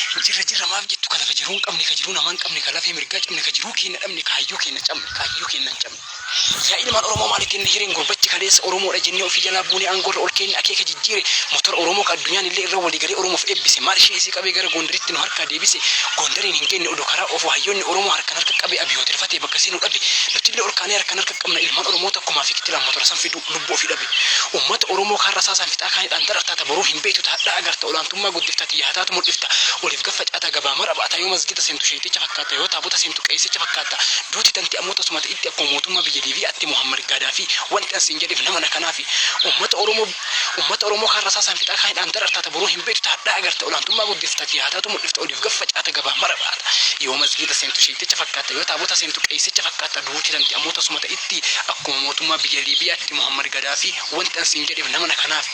jirra maaf jettu kana kajiruun qabne kajiruun namaan qabne kalafee mirgaa cabne kajiruu keenya dhabne kaayyoo keenya cabne yaa ilmaan oromoo maaliif inni hireen gurbachi kaleessa oromoodha jennee ofii jalaa buunee aangorra ol keenya akeeka jijjiire motora oromoo ka addunyaan illee irra walii galee oromoof eebbise maal ishee isii qabee gara gondaritti nu harkaa deebise gondariin hin geenye odoo karaa ofu hayyoonni oromoo harkaan harka qabee abiyootirfatee bakka seenuu dhabe nuti illee ol kaanee harkaan harka qabna ilmaan oromoo takkumaa fi kittilaan motora san fiduu lubbuu ofii dhabe ummata oromoo kaarra saasaan fixaa kaanidhaan darartaata boruu hin beektu taadhaa agarta olaantummaa guddiftaati yaataatu mul'ifta oliif gaffacaata gabaa mara ba'ataa yoo masgida seentu sheeticha fakkaata yoo taabota seentu qeessicha fakkaata duuti tanti ammoo tasumata itti akkuma mootummaa biyya liibii atti Muhammad Gaddafi wanti ansiin jedheef nama na kanaafi ummata oromoo kaarra saasaan fixaa kaanidhaan darartaata boruu hin beektu taadhaa agarta olaantummaa guddiftaati yaataatu mul'ifta oliif gaffacaata gabaa mara ba'aata yoo masgida seentu sheeticha fakkaata yoo taabota seentu qeessicha fakkaata duuti tanti ammoo tasumata itti akkuma mootummaa biyya liibii atti Muhammad Gaddafi wanti ansiin jedheef nama na kanaafi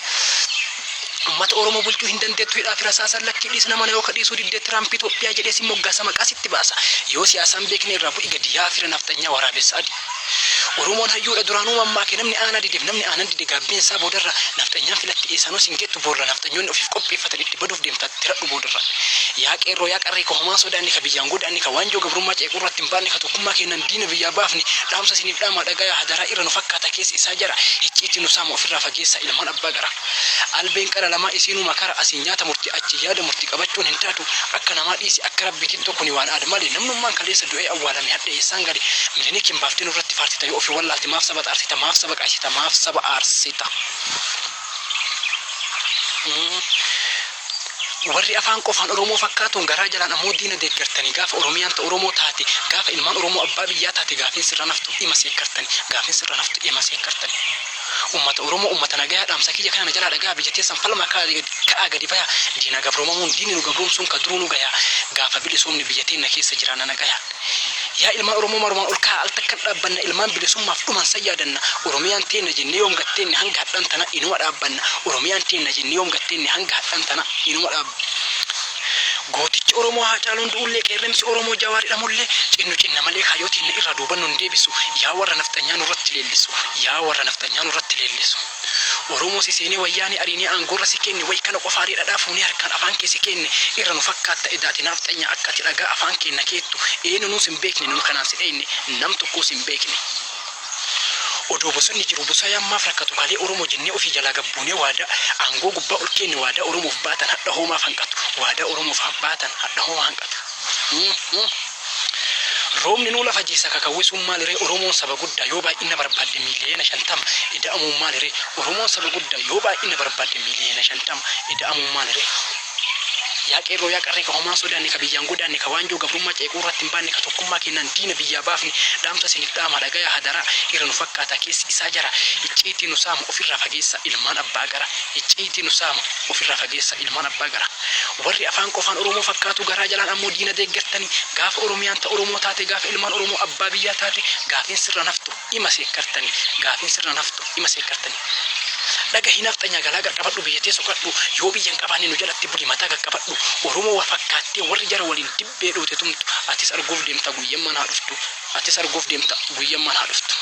ummata oromoo bulchuu hin dandeettu hidhaa fi rasaasan lakkiidhiis nama na yoo kadhiisuu diddee Tiraamp Itoophiyaa jedhee si moggaasa maqaa sitti baasa yoo siyaasaan beekne irraa bu'i gadi yaa fira naftanyaa waraabessa adi oromoon hayyuudha duraanuu mammaake namni aanaa dideef namni aanan dide gaabbeensaa boodarra naftanyaan filatti eessaanoo singeettu boorra naftanyoonni ofiif qopheeffatan itti baduuf deemtaatti tiradhu boodarra yaa qeerroo yaa qarree ka homaa sodaanni ka biyyaan godaanni ka waanjoo gabrummaa ceequrratti hin baanne ka tokkummaa kennan diina biyyaa baafni dhaamsa siniif dhaamaa dhagayaa hadaraa irra nu fakkaata keessa isaa jara icciitti nu saama ofirraa fageessa ilmaan abbaa gara albeen qara lamaa isiinuu makara asiin nyaata murtii achi yaada murtii qabachuun hin taatu akka namaa dhiisi akka rabbiitiin tokko ni waan aada malee namnummaan kaleessa du'ee awwaalame hadhee eessaan gadi miliinikiin baaftee nurratti faartita yoo ofii wallaalti maaf saba xaarsita maaf saba qaashita maaf saba aarsita warri afaan qofaan oromoo fakkaatuun garaa jalaan ammoo diina deeggartanii gaafa oromiyaan ta oromoo taate gaafa ilmaan oromoo abbaa biyyaa taate gaafin sirra naftu dhima seekkartanii ummata oromoo ummata nagayaa dhaamsa kiyya kana jalaa dhagaa biyya teessan falma ka'aa gadi baya diina gabroomamuun diini nu gabroomsuun ka duruu nu gayaa gaafa bilisoomni biyya teenna keessa jiraana nagayaa yaa ilmaan oromoo marumaan ol kaa'aa al takka dhaabbanna ilmaan bilisummaaf dhuman sayyaadanna oromiyaan teenna jennee yoom gatteenni hanga hadhan tana inuma dhaabbanna oromiyaan teenna jennee yoom gatteenni hanga hadhan tana inuma dhaabbanna gootichi oromoo haa caaluun du'ullee qeerremsi oromoo jawaaridha mullee cinna malee kaayootiin irraa duubannu hin deebisu yaa warra naftanyaa nurratti leellisu oromoo si seenee wayyaanii ariinee aangorra si kenne way kana qofaarii dhadhaa fuunee harkaan afaan kee si kenne irra nu fakkaatta edaati naftanyaa akka ati dhagaa afaan keenna keettu eenu nuus hin beekne nu kanaan si dheenne nam tokkoos hin beekne odoo bosonni jiru bosona yammaaf rakkatu kalee oromoo jennee ofii jalaa gabbuunee waadaa aangoo gubbaa ol keenne waadaa oromoof baatan hadha hoomaaf hanqatu waadaa oromoof baatan hadha hoomaa hanqatu roobni nuu lafa jiisa kakawwisuun maaliree oromoon saba guddaa yoo baay'ina barbaadde miiliyoona 50 ida'amuun maaliree oromoon saba guddaa yoo baay'ina barbaadde miiliyoona 50 ida'amuun maaliree yaa qeerroo yaa qarree ka homaa sodaanne ka biyyaan godaanne ka waanjoo gabrummaa ceequrratti hin baanne ka tokkummaa kennan diina biyyaa baafne dhaamsa siniif dhaamaa dhagayaa hadaraa irra nu fakkaata keessi isaa jara icciitii nu saama ofirraa fageessa ilmaan abbaa gara icciitii nu saama ofirraa fageessa ilmaan abbaa gara warri afaan qofaan oromoo fakkaatu garaa jalaan ammoo diina deeggartanii gaafa oromiyaan ta oromoo taate gaafa ilmaan oromoo abbaa biyyaa taate gaafin sirra naftu ima seekkartanii dhaga hinaftanya galaa qaqqabadhu biyyatee soqadhu yoo biyyan qabaanne nu jalatti buli mataa qaqqabadhu oromoo wa fakkaattee warri jara waliin dibbee dhoote tumtu atis arguuf deemta guyyamman haa dhuftu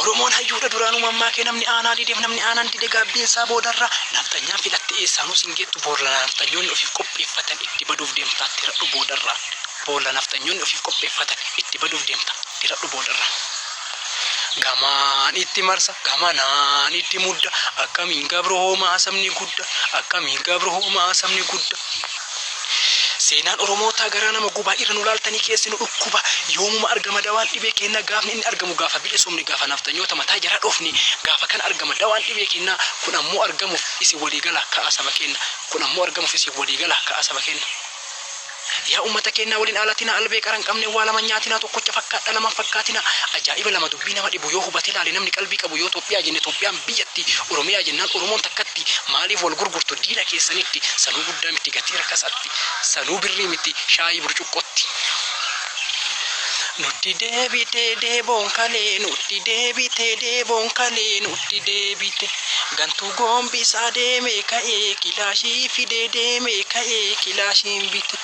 oromoon hayyuudha duraanuu mammaakee namni aanaa dideef namni aanan dide gaabbiinsaa boodarra naftanyaan filatte eessaanuu singeettu boorla naftanyoonni ofiif qopheeffatan itti baduuf deemta tiradhu boodarra boorla naftanyoonni ofiif qopheeffatan itti baduuf deemta tiradhu boodarra gamaan itti marsa gamanaan itti mudda akkamiin gabroomaa sabni gudda seenaan oromootaa garaa nama gubaa irra nu laaltanii keessi nu dhukkuba yoomuma argama dawaan dhibee kenna gaafni inni argamu gaafa bilisomni gaafa naftanyoota mataa jara dhofni gaafa kan argama dawaan dhibee kenna kun ammoo argamuuf isin waliigala ka'a saba kenna yaa ummata keenyaa waliin alatina albee qaran qabne waa lama nyaatina tokkocha fakkaadha lama fakkaatina ajaa'iba lama dubbii nama dhibu yoo hubate ilaale namni qalbii qabu yoo Itoophiyaa jenne Itoophiyaan biyyatti Oromiyaa jennaan Oromoon takkatti maaliif wal gurgurtu diina keessanitti sanuu guddaa miti gatii rakkasatti sanuu birrii miti shaayii burcuqqootti nutti deebitee deeboon kalee nutti deebite gantuu gombisaa deemee ka'ee kilaashii fidee deemee ka'ee kilaashiin bite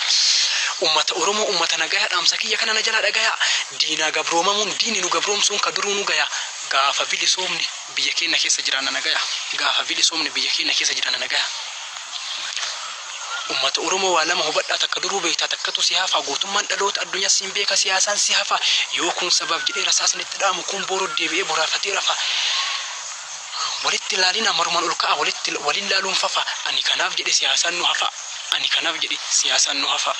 ummata oromoo ummata nagayaa dhaamsa kiyya kana na jala dhagayaa diinaa gabroomamuun diini nu gabroomsuun ka duruu nu gayaa gaafa bilisoomni biyya keenya keessa jiraanna nagayaa ummata oromoo waa lama hubadhaa takka duruu beektaa takkatu si hafa gootummaan dhaloota addunyaa siin beeka siyaasaan si hafa yoo kun sabab jedhee rasaasnitti dhaamu kun boroo deebi'ee boraafatee rafa walitti ilaalina marumaan ol ka'a waliin laaluun fafa ani kanaaf jedhe siyaasaan nu hafa ani kanaaf jedhe siyaasaan nu hafa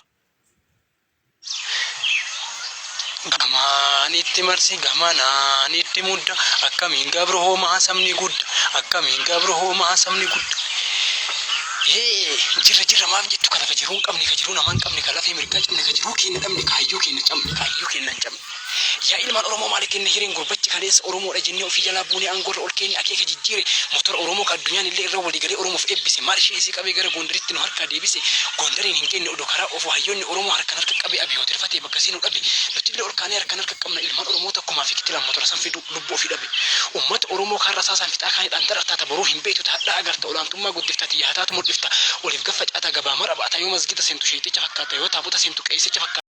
gamaan itti marsi gamanaan itti mudda akkamiin gabro hoomaa sabni gudda akkamiin gabro hoomaa sabni gudda jirra maaf jettu kana ka jiruun qabni ka jiruun amaan qabni ka lafee mirgaa cabne ka jiruu keenya dhabne kaayyoo keenya cabne yaa ilmaan oromoo maali kenna hireen gurbachi kaleessa oromoodha jennee ofii jalaa buunee aangorra ol keenya akeeka jijjiire motora oromoo ka addunyaan illee irra walii galee oromoof eebbise marshii isii qabee gara gondaritti nu harkaa deebise gondariin hin kenne odoo karaa ofu hayyoonni oromoo harkan harka qabee abiyootirfatee bakka seenuu dhabe nuti illee ol kaanee harkan harka qabna ilmaan oromoo takkumaa fi kitilaan motora san fidu lubbuu ofii dhabe ummata oromoo kaan rasaasaan fixaa kaanidhaan darartaata boruu hin beektu taadhaa agarta olaantummaa guddiftaati yaataatu mul'ifta waliif gaffa caataa gabaa mara baata yoo masgida seentu sheeticha fakkaata yoo taabota seentu qeessicha fakkaata